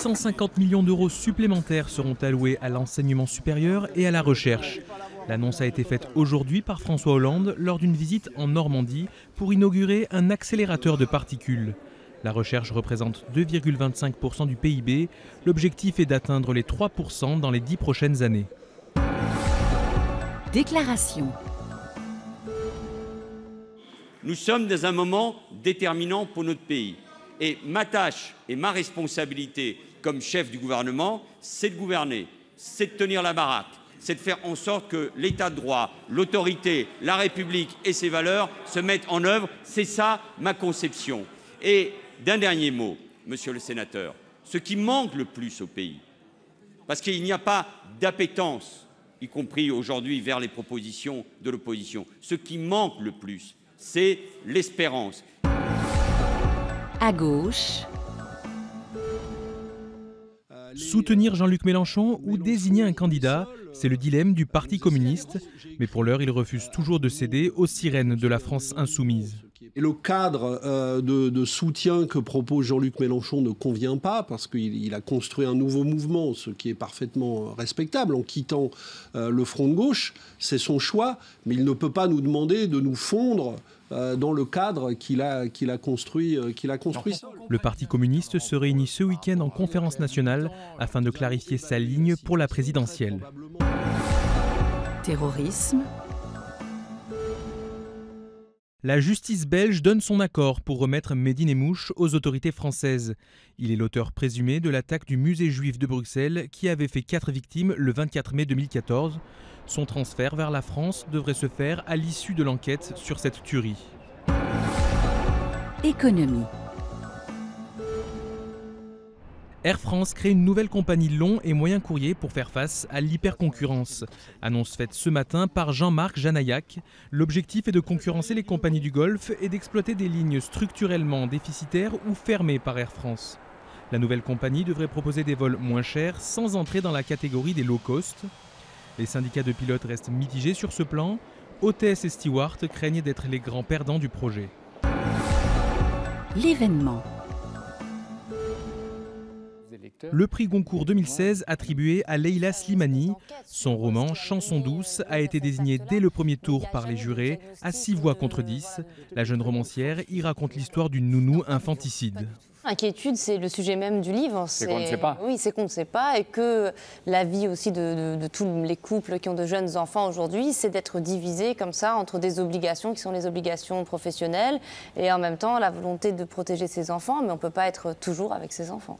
650 millions d'euros supplémentaires seront alloués à l'enseignement supérieur et à la recherche. L'annonce a été faite aujourd'hui par François Hollande lors d'une visite en Normandie pour inaugurer un accélérateur de particules. La recherche représente 2,25% du PIB. L'objectif est d'atteindre les 3% dans les 10 prochaines années. Déclaration. Nous sommes dans un moment déterminant pour notre pays. Et ma tâche et ma responsabilité comme chef du gouvernement, c'est de gouverner, c'est de tenir la baraque, c'est de faire en sorte que l'État de droit, l'autorité, la République et ses valeurs se mettent en œuvre. C'est ça ma conception. Et d'un dernier mot, monsieur le sénateur, ce qui manque le plus au pays, parce qu'il n'y a pas d'appétence, y compris aujourd'hui vers les propositions de l'opposition, ce qui manque le plus, c'est l'espérance. À gauche. Soutenir Jean-Luc Mélenchon ou désigner un candidat, c'est le dilemme du Parti communiste. Mais pour l'heure, il refuse toujours de céder aux sirènes de la France insoumise. Et le cadre de soutien que propose Jean-Luc Mélenchon ne convient pas parce qu'il a construit un nouveau mouvement, ce qui est parfaitement respectable en quittant le front de gauche. C'est son choix, mais il ne peut pas nous demander de nous fondre dans le cadre qu'il a construit seul. Le Parti communiste se réunit ce week-end en conférence nationale afin de clarifier sa ligne pour la présidentielle. Terrorisme. La justice belge donne son accord pour remettre Mehdi Nemmouche aux autorités françaises. Il est l'auteur présumé de l'attaque du musée juif de Bruxelles qui avait fait 4 victimes le 24 mai 2014. Son transfert vers la France devrait se faire à l'issue de l'enquête sur cette tuerie. Économie. Air France crée une nouvelle compagnie long et moyen courrier pour faire face à l'hyperconcurrence. Annonce faite ce matin par Jean-Marc Janaillac. L'objectif est de concurrencer les compagnies du Golfe et d'exploiter des lignes structurellement déficitaires ou fermées par Air France. La nouvelle compagnie devrait proposer des vols moins chers sans entrer dans la catégorie des low cost. Les syndicats de pilotes restent mitigés sur ce plan. Hôtesses et stewards craignent d'être les grands perdants du projet. L'événement. Le prix Goncourt 2016 attribué à Leila Slimani. Son roman Chanson douce a été désigné dès le premier tour par les jurés à 6 voix contre 10. La jeune romancière y raconte l'histoire d'une nounou infanticide. L'inquiétude, c'est le sujet même du livre. C'est qu'on ne sait pas. Oui, c'est qu'on ne sait pas et que la vie aussi de tous les couples qui ont de jeunes enfants aujourd'hui, c'est d'être divisé comme ça entre des obligations qui sont les obligations professionnelles et en même temps la volonté de protéger ses enfants, mais on ne peut pas être toujours avec ses enfants.